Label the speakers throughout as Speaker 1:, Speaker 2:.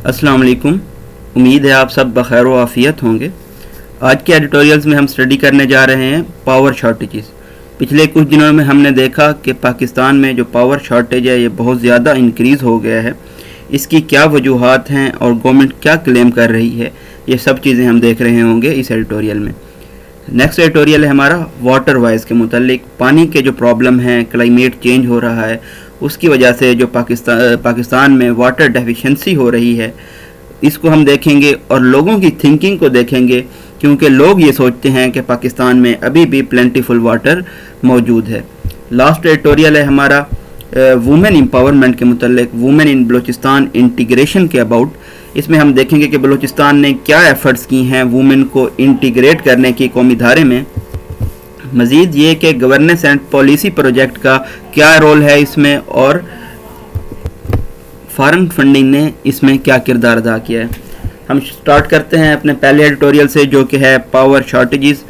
Speaker 1: السلام علیکم. امید ہے آپ سب بخیر و عافیت ہوں گے. آج کے ایڈیٹوریلز میں ہم اسٹڈی کرنے جا رہے ہیں پاور شارٹیجز. پچھلے کچھ دنوں میں ہم نے دیکھا کہ پاکستان میں جو پاور شارٹیج ہے یہ بہت زیادہ انکریز ہو گیا ہے. اس کی کیا وجوہات ہیں اور گورنمنٹ کیا کلیم کر رہی ہے، یہ سب چیزیں ہم دیکھ رہے ہوں گے اس ایڈیٹوریل میں. نیکسٹ ایڈیٹوریل ہے ہمارا واٹر وائز کے متعلق. پانی کے جو پرابلم ہیں، کلائمیٹ چینج ہو رہا ہے، اس کی وجہ سے جو پاکستان میں واٹر ڈیفیشنسی ہو رہی ہے، اس کو ہم دیکھیں گے اور لوگوں کی تھنکنگ کو دیکھیں گے، کیونکہ لوگ یہ سوچتے ہیں کہ پاکستان میں ابھی بھی پلینٹیفل واٹر موجود ہے. لاسٹ ایڈیٹوریل ہے ہمارا وومن امپاورمنٹ کے متعلق، وومن ان بلوچستان انٹیگریشن کے اباؤٹ. اس میں ہم دیکھیں گے کہ بلوچستان نے کیا ایفرٹس کی ہیں وومن کو انٹیگریٹ کرنے کی قومی دھارے میں. مزید یہ کہ گورننس اینڈ پالیسی پروجیکٹ کا کیا رول ہے اس میں، اور فارن فنڈنگ نے اس میں کیا کردار ادا کیا ہے. ہم سٹارٹ کرتے ہیں اپنے پہلے ایڈیٹوریل سے، جو کہ ہے power shortages.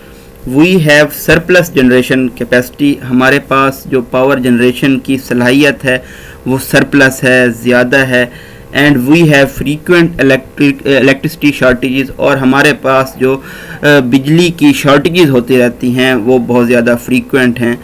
Speaker 1: We have surplus generation capacity. ہمارے پاس جو پاور جنریشن کی صلاحیت ہے وہ سرپلس ہے، زیادہ ہے. And we have frequent electricity shortages. اور ہمارے پاس جو بجلی کی شارٹیجز ہوتی رہتی ہیں وہ بہت زیادہ فریکوینٹ ہیں.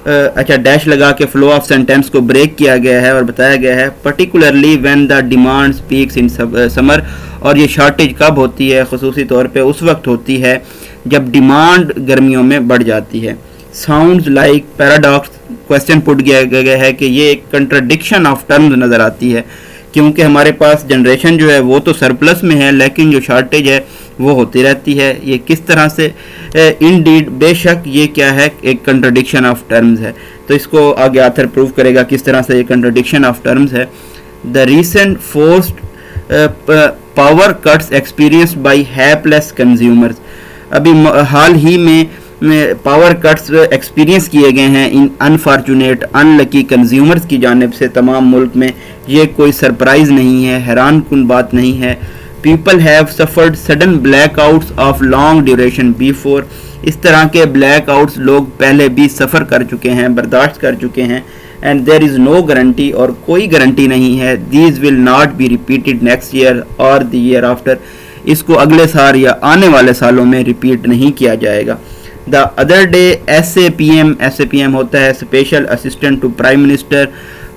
Speaker 1: اچھا، ڈیش لگا کے فلو آف سینٹینس کو بریک کیا گیا ہے اور بتایا گیا ہے particularly when the demand peaks in summer. اور یہ شارٹیج کب ہوتی ہے؟ خصوصی طور پہ اس وقت ہوتی ہے جب ڈیمانڈ گرمیوں میں بڑھ جاتی ہے. Sounds like paradox. کویسچن پٹ کیا گیا ہے کہ یہ ایک کنٹراڈکشن آف ٹرمز نظر آتی ہے، کیونکہ ہمارے پاس جنریشن جو ہے وہ تو سرپلس میں ہے، لیکن جو شارٹیج ہے وہ ہوتی رہتی ہے. یہ کس طرح سے؟ انڈیڈ، بے شک یہ کیا ہے، ایک کنٹراڈکشن آف ٹرمز ہے. تو اس کو آگے آتھر پروو کرے گا کس طرح سے یہ کنٹراڈکشن آف ٹرمز ہے. The recent forced power cuts experienced by hapless consumers. ابھی حال ہی میں پاور کٹس ایکسپیرینس کیے گئے ہیں ان انفارچونیٹ ان لکی کنزیومرز کی جانب سے تمام ملک میں. یہ کوئی سرپرائز نہیں ہے، حیران کن بات نہیں ہے. People have suffered sudden blackouts of long duration before. اس طرح کے بلیک آؤٹس لوگ پہلے بھی سفر کر چکے ہیں، برداشت کر چکے ہیں. And there is no guarantee, اور کوئی گارنٹی نہیں ہے. These will not be repeated next year اور دی ایئر آفٹر. اس کو اگلے سال یا آنے والے سالوں میں ریپیٹ نہیں کیا جائے گا. The other day S A P M ہوتا ہے special assistant to prime minister.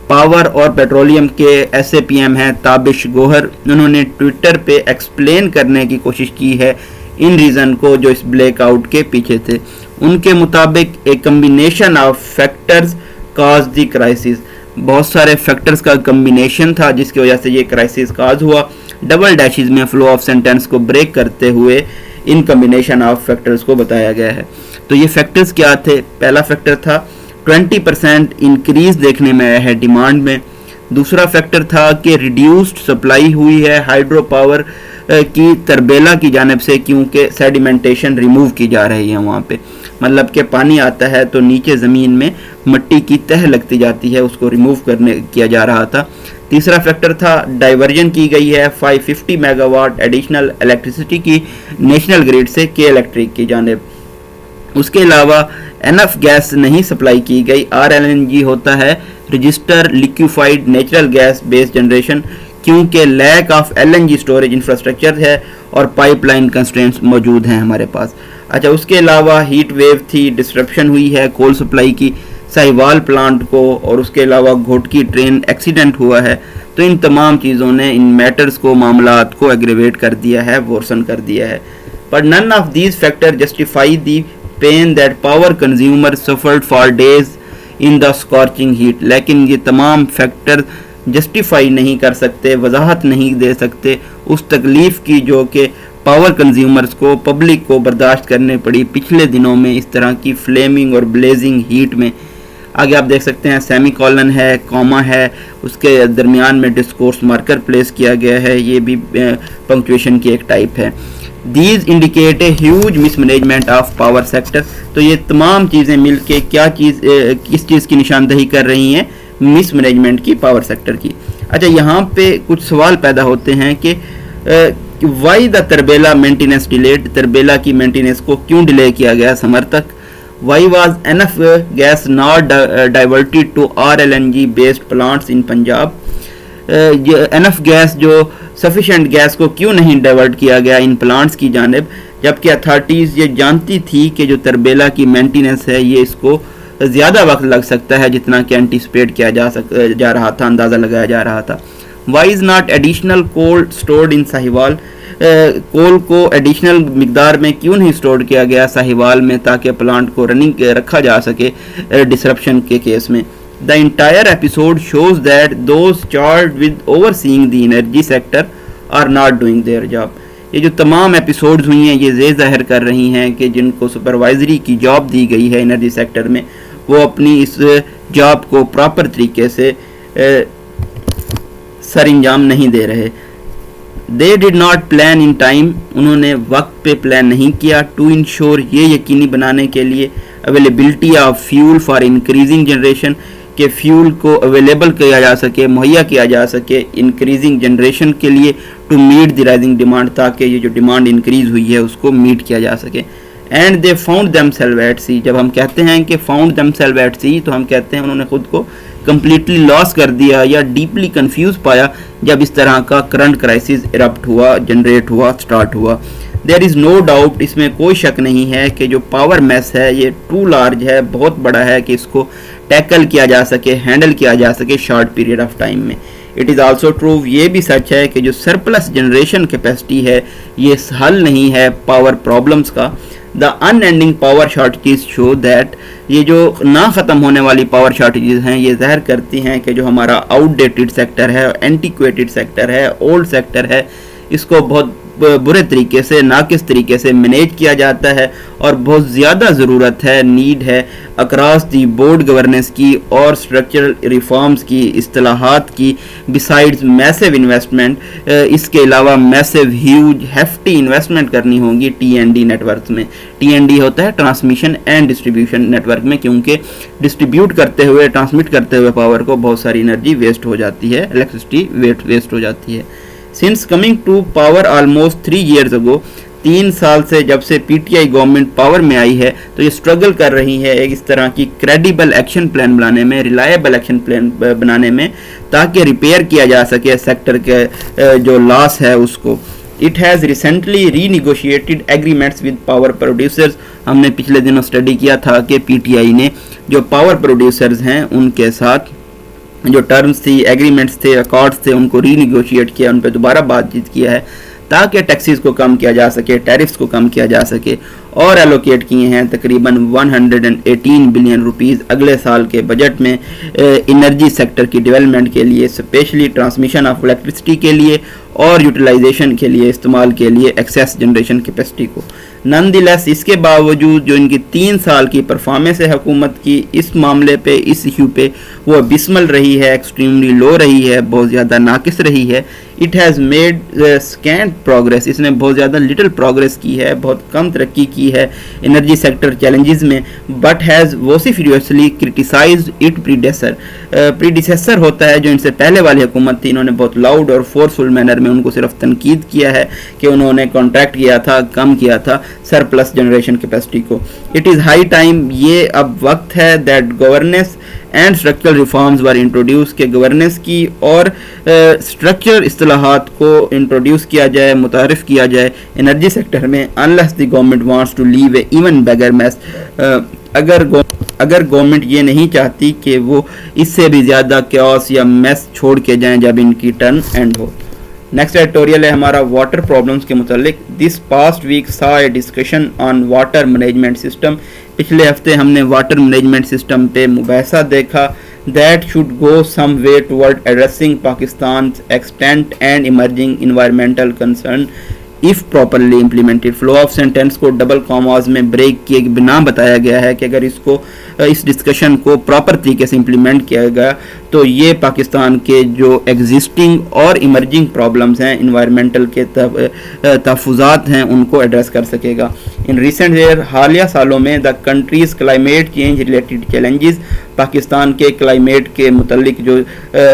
Speaker 1: Power اور پیٹرولیم کے ایس اے پی ایم ہیں تابش گوہر. انہوں نے ٹویٹر پہ ایکسپلین کرنے کی کوشش کی ہے ان ریزن کو جو اس بلیک آؤٹ کے پیچھے تھے. ان کے مطابق ایک combination of factors cause the crisis. بہت سارے فیکٹرز کا کمبینیشن تھا جس کی وجہ سے یہ کرائسس کاز ہوا. ڈبل ڈیشز میں فلو آف سینٹینس کو بریک کرتے ہوئے ان کمبینیشن آف فیکٹرز کو بتایا گیا ہے. تو یہ فیکٹرز کیا تھے؟ پہلا فیکٹر تھا 20% انکریز دیکھنے میں آیا ہے ڈیمانڈ میں. دوسرا فیکٹر تھا کہ ریڈیوسڈ سپلائی ہوئی ہے ہائیڈرو پاور کی تربیلا کی جانب سے، کیونکہ سیڈیمنٹیشن ریموو کی جا رہی ہے وہاں پہ. مطلب کہ پانی آتا ہے تو نیچے زمین میں مٹی کی تہ لگتی جاتی ہے، اس کو ریموو کیا جا رہا تھا. تیسرا فیکٹر تھا ڈائیورژن کی گئی ہے 550 میگا واٹ ایڈیشنل الیکٹریسٹی کی نیشنل گریڈ سے کے الیکٹرک کی جانب. اس کے علاوہ انف گیس نہیں سپلائی کی گئی. RLNG ہوتا ہے رجسٹر لیکویفائڈ نیچرل گیس بیس جنریشن، کیونکہ lack of LNG storage infrastructure ہے اور پائپ لائن کنسٹرینٹس موجود ہیں ہمارے پاس. اچھا، اس کے علاوہ ہیٹ ویو تھی، ڈسٹرپشن ہوئی ہے کول سپلائی کی ساہیوال پلانٹ کو، اور اس کے علاوہ گھوٹکی ٹرین ایکسیڈنٹ ہوا ہے. تو ان تمام چیزوں نے ان میٹرز کو، معاملات کو ایگریویٹ کر دیا ہے، ورسن کر دیا ہے. But none of these factors justify the pain that power consumers suffered for days in the scorching heat. لیکن یہ تمام فیکٹر جسٹیفائی نہیں کر سکتے، وضاحت نہیں دے سکتے اس تکلیف کی جو کہ پاور کنزیومرز کو، پبلک کو برداشت کرنے پڑی پچھلے دنوں میں اس طرح کی فلیمنگ اور بلیزنگ ہیٹ میں. آگے آپ دیکھ سکتے ہیں سیمی کولن ہے، کوما ہے، اس کے درمیان میں ڈسکورس مارکر پلیس کیا گیا ہے. یہ بھی پنکچویشن کی ایک ٹائپ ہے. These indicate a huge miss management of power sector. تو یہ تمام چیزیں مل کے کس چیز کی نشاندہی کر رہی ہیں؟ مس مینجمنٹ کی، پاور سیکٹر کی. اچھا، یہاں پہ کچھ سوال پیدا ہوتے ہیں کہ why the Tarbela maintenance delayed. Tarbela کی مینٹیننس کو کیوں ڈیلے کیا گیا سمر تک؟ Why was enough gas not diverted to RLNG based plants in Punjab. Enough gas جو سفیشینٹ گیس کو کیوں نہیں ڈائیورٹ کیا گیا ان پلانٹس کی جانب، جبکہ اتھارٹیز یہ جانتی تھی کہ جو تربیلا کی مینٹیننس ہے یہ اس کو زیادہ وقت لگ سکتا ہے جتنا کہ اینٹیسپیٹ کیا جا رہا تھا، اندازہ لگایا جا رہا تھا۔ Why is not additional coal stored in Sahiwal, coal کو ایڈیشنل مقدار میں کیوں نہیں اسٹور کیا گیا ساہیوال میں تاکہ پلانٹ کو رننگ رکھا جا سکے ڈسرپشن کے کیس میں۔ The entire episode shows that those charged with overseeing the energy sector are not doing their job۔ یہ جو تمام ایپیسوڈز ہوئی ہیں یہ ظاہر کر رہی ہیں کہ جن کو سپروائزری کی جاب دی گئی ہے انرجی سیکٹر میں وہ اپنی اس جاب کو پراپر طریقے سے سر انجام نہیں دے رہے۔ They did not plan in time، انہوں نے وقت پہ پلان نہیں کیا۔ To ensure، یہ یقینی بنانے کے لیے availability of fuel for increasing generation، کہ فیول کو اویلیبل کیا جا سکے، مہیا کیا جا سکے انکریزنگ جنریشن کے لیے، to meet the rising demand, تاکہ یہ جو ڈیمانڈ انکریز ہوئی ہے اس کو میٹ کیا جا سکے۔ And they found themselves at sea, جب ہم کہتے ہیں کہ found themselves at sea تو ہم کہتے ہیں انہوں نے خود کو کمپلیٹلی لاس کر دیا یا ڈیپلی کنفیوز پایا جب اس طرح کا کرنٹ کرائسس ایرپٹ ہوا، جنریٹ ہوا، سٹارٹ ہوا۔ دیر از نو ڈاؤٹ، اس میں کوئی شک نہیں ہے کہ جو پاور میس ہے یہ ٹو لارج ہے، بہت بڑا ہے کہ اس کو ٹیکل کیا جا سکے، ہینڈل کیا جا سکے شارٹ پیریڈ آف ٹائم میں۔ اٹ از آلسو ٹرو، یہ بھی سچ ہے کہ جو سرپلس جنریشن کیپیسٹی ہے یہ حل نہیں ہے پاور پرابلمس کا۔ The unending power shortages show that, یہ جو نہ ختم ہونے والی پاور شارٹیجز ہیں یہ ظاہر کرتی ہیں کہ جو ہمارا آؤٹ ڈیٹڈ سیکٹر ہے، اینٹیکویٹڈ سیکٹر ہے، اولڈ سیکٹر ہے، اس کو بہت برے طریقے سے، ناقص طریقے سے مینیج کیا جاتا ہے اور بہت زیادہ ضرورت ہے، نیڈ ہے اکراس دی بورڈ گورننس کی اور اسٹرکچرل ریفارمز کی، اصطلاحات کی، بسائڈز میسو انویسٹمنٹ، اس کے علاوہ میسو ہیوج ہیفٹی انویسٹمنٹ کرنی ہوگی T N D networks میں۔ ٹی این ڈی ہوتا ہے transmission and distribution network میں، کیونکہ ڈسٹریبیوٹ کرتے ہوئے، ٹرانسمٹ کرتے ہوئے پاور کو بہت ساری انرجی ویسٹ ہو جاتی ہے، الیکٹرسٹی ویسٹ ہو جاتی ہے۔ Since coming to power almost 3 years ago، 3 سال سے جب سے P T I government power میں آئی ہے تو یہ اسٹرگل کر رہی ہے ایک اس طرح کی کریڈیبل ایکشن پلان بنانے میں، ریلائبل ایکشن پلان بنانے میں، تاکہ ریپیئر کیا جا سکے سیکٹر کے جو لاس ہے اس کو۔ It has recently renegotiated agreements with power producers۔ ہم نے پچھلے دنوں اسٹڈی کیا تھا کہ پی ٹی آئی نے جو پاور پروڈیوسرز ہیں ان کے ساتھ جو ٹرمز تھی، ایگریمنٹس تھے، اکارڈز تھے، ان کو ری نیگوشیٹ کیا، ان پہ دوبارہ بات چیت کیا ہے تاکہ ٹیکسیز کو کم کیا جا سکے، ٹیرفز کو کم کیا جا سکے، اور ایلوکیٹ کیے ہیں تقریباً 118 بلین روپیز اگلے سال کے بجٹ میں انرجی سیکٹر کی ڈیولپمنٹ کے لیے، اسپیشلی ٹرانسمیشن آف الیکٹرسٹی کے لیے اور یوٹیلائزیشن کے لیے، استعمال کے لیے ایکسیس جنریشن کیپیسٹی کو۔ نن دی لیس، اس کے باوجود جو ان کی 3 سال کی پرفارمنس ہے حکومت کی اس معاملے پہ، اس ایشو پہ، وہ ابسمل رہی ہے، ایکسٹریملی لو رہی ہے، بہت زیادہ ناقص رہی ہے۔ It has made scant progress, اس نے بہت زیادہ لٹل پروگریس کی ہے، بہت کم ترقی کی ہے انرجی سیکٹر چیلنجز میں، بٹ ہیز ووسیفیوسلی کرٹیسائزڈ اٹ پریڈیسیسر ہوتا ہے جو ان سے پہلے والی حکومت تھی، انہوں نے بہت لاؤڈ اور فورسفل مینر میں ان کو صرف تنقید کیا ہے کہ انہوں نے کانٹریکٹ کیا تھا، کم کیا تھا سرپلس جنریشن کیپیسٹی کو۔ اٹ از ہائی ٹائم، یہ اب وقت ہے that governance and structural reforms were introduce, کہ گورننس کی اور اسٹرکچرل اصطلاحات کو انٹروڈیوس کیا جائے، متعارف کیا جائے انرجی سیکٹر میں، unless the government wants to leave a even bigger mess۔ اگر گورنمنٹ یہ نہیں چاہتی کہ وہ اس سے بھی زیادہ کیوس یا میس چھوڑ کے جائیں جب ان کی turn and who. Next editorial ہے ہمارا واٹر پرابلمس کے متعلق۔ دس پاسٹ ویک سا a discussion on water management system, پچھلے ہفتے ہم نے واٹر مینجمنٹ سسٹم پہ مباحثہ دیکھا۔ that should go some way toward addressing Pakistan's extent and emerging environmental concern if properly implemented۔ Flu of sentence کو ڈبل کاماز میں بریک کیے بنا بتایا گیا ہے کہ اگر اس ڈسکشن کو پراپر طریقے سے امپلیمنٹ کیا گیا تو یہ پاکستان کے جو ایگزسٹنگ اور ایمرجنگ پرابلمز ہیں، انوائرمنٹل کے تحفظات ہیں، ان کو ایڈریس کر سکے گا۔ ان ریسنٹ ایئر، حالیہ سالوں میں، the country's climate change related challenges, Pakistan کے کلائمیٹ کے متعلق جو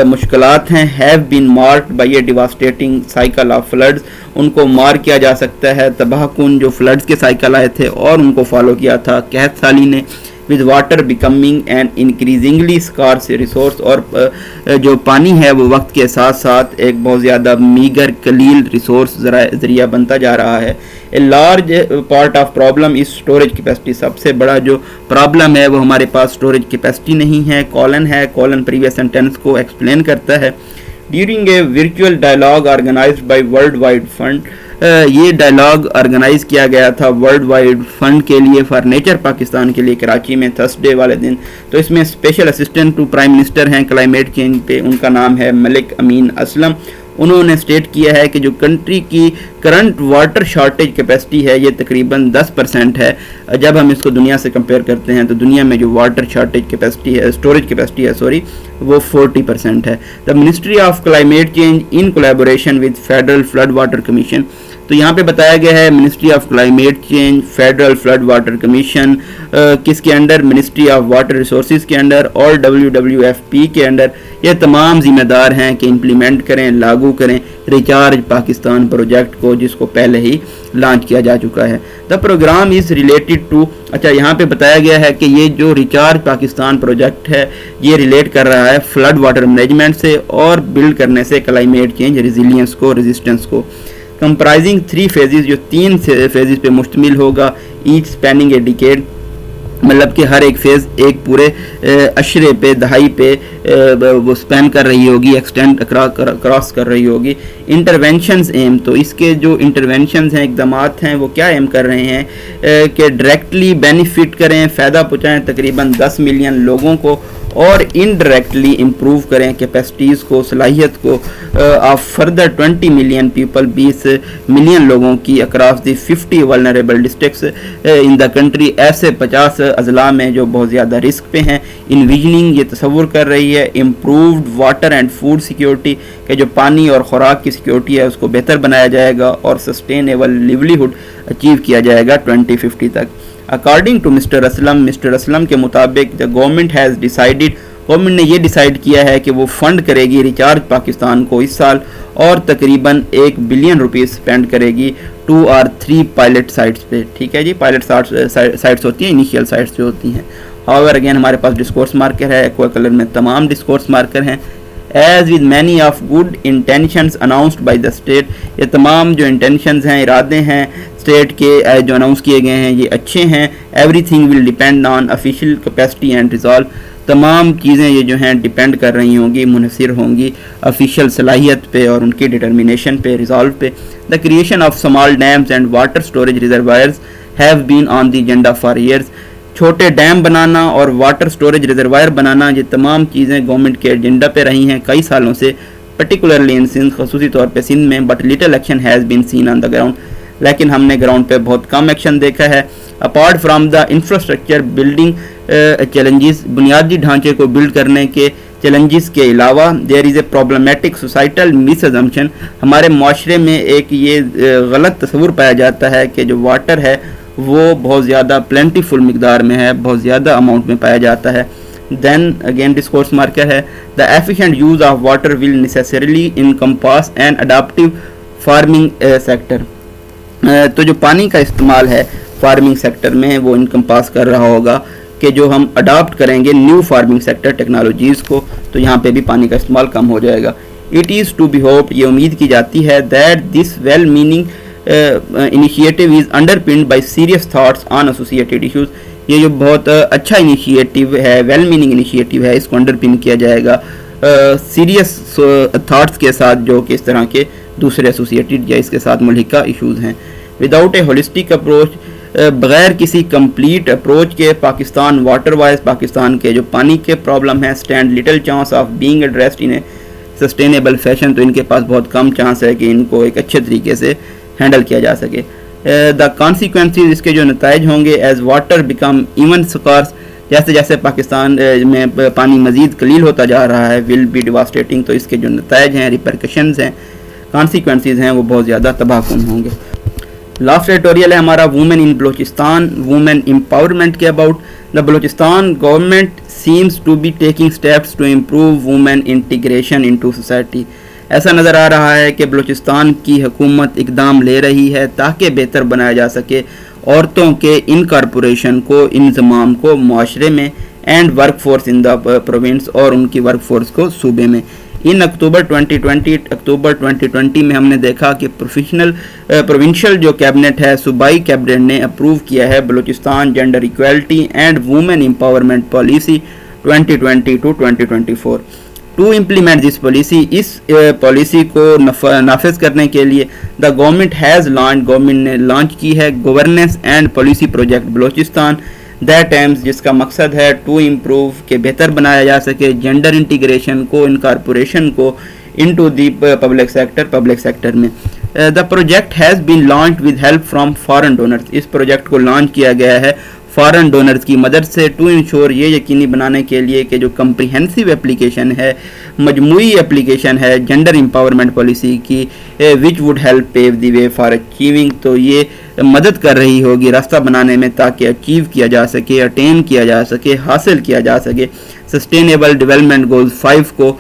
Speaker 1: مشکلات ہیں، have been marked by a devastating cycle of floods, ان کو مار کیا جا سکتا ہے تباہ کن جو فلڈز کے سائیکل آئے تھے اور ان کو فالو کیا تھا قحط سالی نے۔ with water becoming an increasingly scarce resource, اور جو پانی ہے وہ وقت کے ساتھ ساتھ ایک بہت زیادہ میگر قلیل ریسورس ذریعہ بنتا جا رہا ہے. A large part of problem is storage capacity. سب سے بڑا جو پرابلم ہے وہ ہمارے پاس اسٹوریج کیپیسٹی نہیں ہے. کولن پریویس سینٹینس کو ایکسپلین کرتا ہے. During a virtual dialogue organized by World Wide Fund, یہ ڈائلاگ آرگنائز کیا گیا تھا ورلڈ وائڈ فنڈ کے لیے فار نیچر پاکستان کے لیے کراچی میں تھرسڈے والے دن. تو اس میں special assistant to prime minister ہیں کلائمیٹ چینج پہ, ان کا نام ہے ملک امین اسلم. انہوں نے اسٹیٹ کیا ہے کہ جو کنٹری کی کرنٹ واٹر شارٹیج کیپیسٹی ہے یہ تقریباً 10% ہے. جب ہم اس کو دنیا سے کمپیئر کرتے ہیں تو دنیا میں جو واٹر شارٹیج کیپیسٹی ہے, اسٹوریج کیپیسٹی ہے وہ 40% ہے. The ministry of climate change in collaboration with federal flood water commission. تو یہاں پہ بتایا گیا ہے ministry of climate change, federal flood water commission کس کے under, ministry of water resources کے انڈر اور WWFP کے انڈر, یہ تمام ذمہ دار ہیں کہ امپلیمنٹ کریں, لاگو کریں ریچارج پاکستان پروجیکٹ کو, جس کو پہلے ہی لانچ کیا جا چکا ہے. دا پروگرام از ریلیٹڈ ٹو, اچھا یہاں پہ بتایا گیا ہے کہ یہ جو ریچارج پاکستان پروجیکٹ ہے یہ ریلیٹ کر رہا ہے فلڈ واٹر مینجمنٹ سے اور بلڈ کرنے سے کلائمیٹ چینج ریزیلینس کو, ریزسٹنس کو. کمپرائزنگ 3 phases, جو 3 phases پہ مشتمل ہوگا, ایچ اسپیننگ اے ڈیکیڈ, مطلب کہ ہر ایک فیز ایک پورے اشرے پہ, دہائی پہ وہ اسپین کر رہی ہوگی, ایکسٹینڈ کراس کر رہی ہوگی. انٹرونشنز ایم, تو اس کے جو انٹرونشنز ہیں, اقدامات ہیں, وہ کیا ایم کر رہے ہیں کہ ڈائریکٹلی بینیفٹ کریں, فائدہ پہنچائیں تقریباً 10 ملین لوگوں کو, اور انڈائریکٹلی امپروو کریں کیپیسٹیز کو, صلاحیت کو of further 20 million people, 20 million لوگوں کی across the 50 vulnerable districts in the country, ایسے 50 اضلاع میں جو بہت زیادہ رسک پہ ہیں. انویژننگ, یہ تصور کر رہی ہے improved water and food security, کہ جو پانی اور خوراک کی سیکیورٹی ہے اس کو بہتر بنایا جائے گا اور سسٹینیبل لیولیہڈ اچیو کیا جائے گا 2050 تک. اکارڈنگ ٹو مسٹر اسلم کے مطابق the government has decided, government نے یہ ڈیسائیڈ کیا ہے کہ وہ فنڈ کرے گی ریچارج پاکستان کو اس سال, اور تقریباً 1 بلین روپیز اسپینڈ کرے گی 2 اور 3 پائلٹ سائٹس پہ. ٹھیک ہے جی, پائلٹ سائٹس ہوتی ہیں, انیشیل سائٹس جو ہوتی ہیں. ہاؤور اگین ہمارے پاس ڈسکورس مارکر ہے, ایکوا کلر میں تمام ڈسکورس مارکر ہیں. As with many of good intentions announced by the state, یہ تمام جو انٹینشنز ہیں, ارادے ہیں اسٹیٹ کے جو اناؤنس کیے گئے ہیں یہ اچھے ہیں. Every thing will depend on official capacity and resolve, تمام چیزیں یہ جو ہیں ڈیپینڈ کر رہی ہوں گی, منحصر ہوں گی افیشیل صلاحیت پہ اور ان کی ڈٹرمینیشن پہ, ریزالو پہ. The creation of small dams and water storage reservoirs have been on the agenda for years, چھوٹے ڈیم بنانا اور واٹر اسٹوریج ریزروائر بنانا, یہ تمام چیزیں گورنمنٹ کے ایجنڈا پہ رہی ہیں کئی سالوں سے, پرٹیکولرلی ان سندھ, خصوصی طور پہ سندھ میں. But little action has been seen on the ground, لیکن ہم نے گراؤنڈ پہ بہت کم ایکشن دیکھا ہے. Apart from the infrastructure building challenges, بنیادی ڈھانچے کو بلڈ کرنے کے چیلنجز کے علاوہ, دیر از a problematic societal miss assumption, ہمارے معاشرے میں ایک یہ غلط تصور پایا جاتا ہے کہ جو واٹر ہے وہ بہت زیادہ پلینٹی فل مقدار میں ہے, بہت زیادہ اماؤنٹ میں پایا جاتا ہے. دین اگین ڈسکورس مارکر ہے, the efficient use of water will necessarily encompass and adaptive farming sector, تو جو پانی کا استعمال ہے فارمنگ سیکٹر میں وہ انکمپاس کر رہا ہوگا کہ جو ہم اڈاپٹ کریں گے نیو فارمنگ سیکٹر ٹیکنالوجیز کو, تو یہاں پہ بھی پانی کا استعمال کم ہو جائے گا. It is to be hoped, یہ امید کی جاتی ہے, that this well meaning initiative is underpinned by serious thoughts on associated issues, یہ جو بہت اچھا انیشیٹو ہے, ویل میننگ انیشیٹو ہے, اس کو انڈر پن کیا جائے گا سیریس تھاٹس کے ساتھ جو کہ اس طرح کے دوسرے ایسوسیٹیڈ یا اس کے ساتھ ملحقہ ایشوز ہیں. وداؤٹ اے ہولسٹک اپروچ, بغیر کسی کمپلیٹ اپروچ کے, پاکستان واٹر وائز, پاکستان کے جو پانی کے پرابلم ہیں, stand little chance of being addressed in a sustainable fashion, تو ان کے پاس بہت کم چانس ہے کہ ان کو ایک اچھے طریقے سے ہینڈل کیا جا سکے. دا کانسیکوینسز, اس کے جو نتائج ہوں گے, ایز واٹر بیکم ایون سکارس, جیسے جیسے پاکستان میں پانی مزید قلیل ہوتا جا رہا ہے, ول بی ڈیواسٹیٹنگ, تو اس کے جو نتائج ہیں, ریپرکشنز ہیں, کانسیکوینسز ہیں, وہ بہت زیادہ تباہ کن ہوں گے. لاسٹ ایڈیٹوریل ہے ہمارا women in Balochistan, women empowerment کے about. The Balochistan government seems to be taking steps to improve women integration into society, ایسا نظر آ رہا ہے کہ بلوچستان کی حکومت اقدام لے رہی ہے تاکہ بہتر بنایا جا سکے عورتوں کے انکارپوریشن کو, انضمام کو معاشرے میں, and work force in the province, اور ان کی ورک فورس کو صوبے میں. ان اکتوبر 2020 میں ہم نے دیکھا کہ پروونشل جو کیبنٹ ہے, صوبائی کیبنٹ نے اپروو کیا ہے Balochistan gender equality and women empowerment policy 2020-2024 to implement this policy. اس پالیسی کو نافذ کرنے کے لیے دا گورنمنٹ نے لانچ کی ہے governance and policy project Balochistan that aims, جس کا مقصد ہے ٹو امپروو کہ بہتر بنایا جا سکے جینڈر انٹیگریشن کو, انکارپوریشن کو انٹو دی پبلک سیکٹر میں. The project has been launch with help from foreign donors. اس پروجیکٹ کو لانچ کیا گیا ہے فارن ڈونرز کی مدد سے ٹو انشور, یہ یقینی بنانے کے لیے کہ جو کمپریہنسو اپلیکیشن ہے, مجموعی اپلیکیشن ہے جینڈر امپاورمنٹ پالیسی کی, وچ وڈ ہیلپ پیو دی وے فار اچیونگ, تو یہ مدد کر رہی ہوگی راستہ بنانے میں تاکہ اچیو کیا جا سکے, اٹین کیا جا سکے, حاصل کیا جا سکے سسٹینیبل ڈیولپمنٹ گولز 5 کو,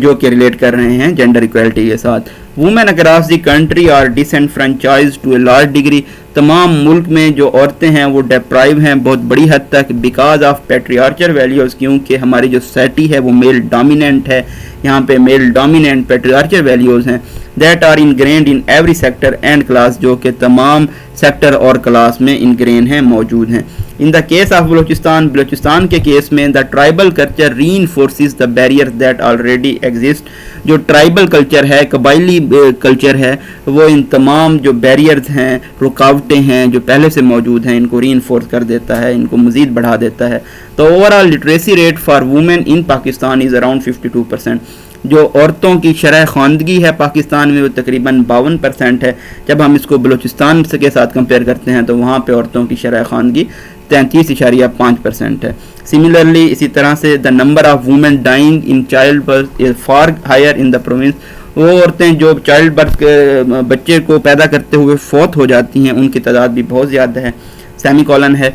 Speaker 1: جو کہ ریلیٹ کر رہے ہیں جینڈر ایکویلٹی کے ساتھ. Women across the country are disenfranchised to a large degree. تمام ملک میں جو عورتیں ہیں وہ ڈیپرائیو ہیں بہت بڑی حد تک بیکاز آف پیٹریارچل ویلیوز, کیونکہ ہماری جو سوسائٹی ہے وہ میل ڈومیننٹ ہے. یہاں پہ میل ڈومیننٹ پیٹریارچل ویلیوز ہیں that are engrained in every sector and class, جو کہ تمام سیکٹر اور کلاس میں انگرین ہیں, موجود ہیں. In the case of Balochistan کے کیس میں the tribal culture reinforces the barrier that already exist. جو ٹرائبل کلچر ہے, قبائلی کلچر ہے, وہ ان تمام جو بیریئرز ہیں, رکاوٹیں ہیں جو پہلے سے موجود ہیں, ان کو ری انفورس کر دیتا ہے, ان کو مزید بڑھا دیتا ہے. تو overall literacy rate for women in Pakistan is around 52%. جو عورتوں کی شرح خواندگی ہے پاکستان میں وہ تقریباً 52% ہے. جب ہم اس کو بلوچستان کے ساتھ کمپیئر کرتے ہیں تو وہاں پہ عورتوں کی شرح خواندگی 33.5% ہے. سملرلی اسی طرح سے the number of women dying in childbirth is far higher in the province. وہ عورتیں جو چائلڈ برتھ بچے کو پیدا کرتے ہوئے فوت ہو جاتی ہیں, ان کی تعداد بھی بہت زیادہ ہے. سیمی کولن ہے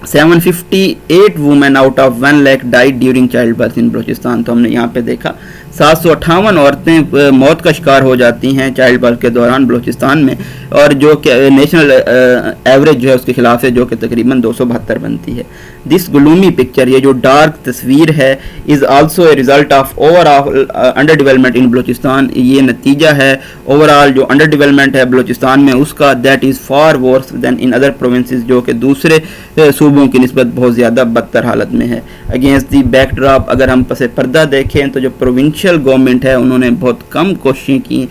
Speaker 1: 758 women out of 1 lakh died during childbirth in Balochistan. تو ہم نے یہاں پہ دیکھا 758 عورتیں موت کا شکار ہو جاتی ہیں چائلڈ برتھ کے دوران بلوچستان میں, اور جو کہ نیشنل ایوریج جو ہے اس کے خلاف ہے, جو کہ تقریباً 272 بنتی ہے. دس گلومی پکچر, یہ جو ڈارک تصویر ہے, is also a result of over all under development in Balochistan. یہ نتیجہ ہے اوور آل جو انڈر ڈیولپمنٹ ہے بلوچستان میں اس کا, that is far worse than in other provinces, جو کہ دوسرے صوبوں کی نسبت بہت زیادہ بدتر حالت میں ہے. اگینسٹ دی بیک ڈراپ اگر ہم پس پردہ دیکھیں تو جو پروونشل گورنمنٹ ہے انہوں نے بہت کم کوششیں کی,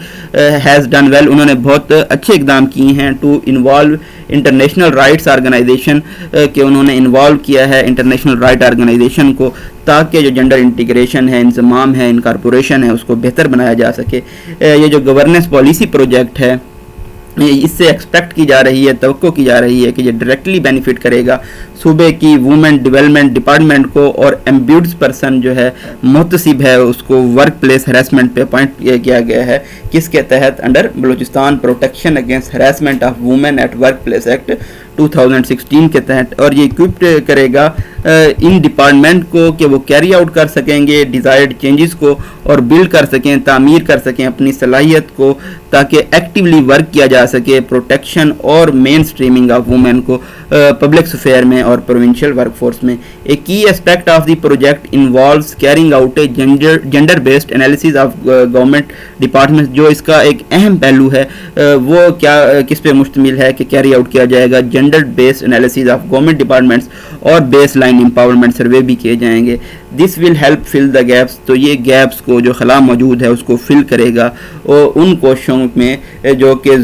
Speaker 1: ہیز ڈن ویل, انہوں نے بہت اچھے اقدام کیے ہیں to involve international rights organization, کہ انہوں نے انوالو کیا ہے انٹرنیشنل رائٹ آرگنائزیشن کو, تاکہ جو جینڈر انٹیگریشن ہے, انضمام ہے, انکارپوریشن ہے, اس کو بہتر بنایا جا سکے. یہ جو گورننس پالیسی پروجیکٹ ہے اس سے ایکسپیکٹ کی جا رہی ہے, توقع کی جا رہی ہے کہ یہ ڈائریکٹلی بینیفٹ کرے گا صوبے کی وومن ڈیولپمنٹ ڈپارٹمنٹ کو, اور ایمبیوڈس پرسن جو ہے محتسب ہے اس کو ورک پلیس ہراسمنٹ پہ اپوائنٹ کیا گیا ہے, کس کے تحت, under Balochistan protection against harassment of women at workplace act 2016 کے تحت. اور یہ اکوپڈ کرے گا ان ڈپارٹمنٹ کو کہ وہ کیری آؤٹ کر سکیں گے ڈیزائرڈ چینجز کو, اور بلڈ کر سکیں, تعمیر کر سکیں اپنی صلاحیت کو, تاکہ ایکٹیولی ورک کیا جا سکے پروٹیکشن اور مین اسٹریمنگ آف وومن کو پبلک سفیئر میں اور پروونشل ورک فورس میں. اے کی aspect of the project involves carrying out a gender based analysis of government department. جو اس کا ایک اہم پہلو ہے وہ کس پہ مشتمل ہے کہ کیری آؤٹ کیا جائے گا gender based analysis of government departments, اور بیس لائن امپاورمنٹ سروے بھی کیے جائیں گے. دس will help full the gaps, تو یہ گیپس کو جو خلا موجود ہے اس کو فل کرے گا, اور ان کوششوں میں جو کہ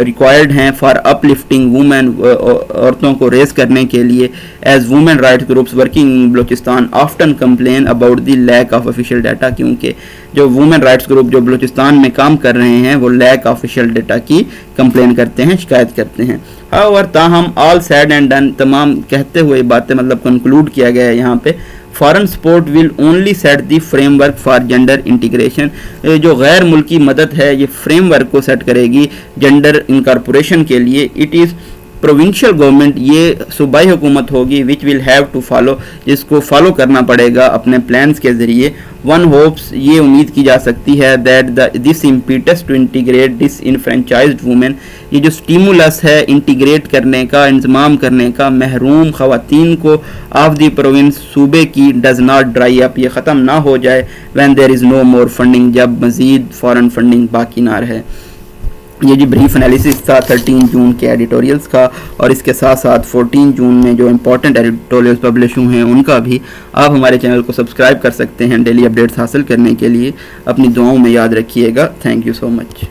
Speaker 1: ریکوائرڈ ہیں فار اپ لفٹنگ وومن, عورتوں کو ریز کرنے کے لیے. As women rights groups working in Balochistan often complain about the lack of official data, کیونکہ جو وومن رائٹس گروپ جو بلوچستان میں کام کر رہے ہیں وہ لیک آف آفیشیل ڈیٹا کی کمپلین کرتے ہیں, شکایت کرتے ہیں. اور تاہم آل سیڈ اینڈ ڈن, تمام کہتے ہوئے باتیں مطلب کنکلوڈ کیا گیا ہے یہاں پہ, foreign support will only set the framework for gender integration. جو غیر ملکی مدد ہے یہ فریم ورک کو سیٹ کرے گی جینڈر انکارپوریشن کے لیے. اٹ از پروونشل گورنمنٹ یہ صوبائی حکومت ہوگی وچ ول ہیو ٹو فالو، جس کو فالو کرنا پڑے گا اپنے پلانس کے ذریعے. ون ہوپس یہ امید کی جا سکتی ہے that this impetus to integrate disenfranchised women, یہ جو سٹیمولس ہے انٹیگریٹ کرنے کا، انضمام کرنے کا محروم خواتین کو آف دی پروونس صوبے کی، ڈز ناٹ ڈرائی اپ، یہ ختم نہ ہو جائے when there is know more funding, جب مزید فارن فنڈنگ باقی نہ رہے. یہ جی بریف انالیسس تھا 13 جون کے ایڈیٹوریلز کا، اور اس کے ساتھ ساتھ 14 جون میں جو امپورٹنٹ ایڈیٹوریلز پبلش ہوئے ہیں ان کا بھی. آپ ہمارے چینل کو سبسکرائب کر سکتے ہیں ڈیلی اپڈیٹس حاصل کرنے کے لیے. اپنی دعاؤں میں یاد رکھیے گا. Thank you so much.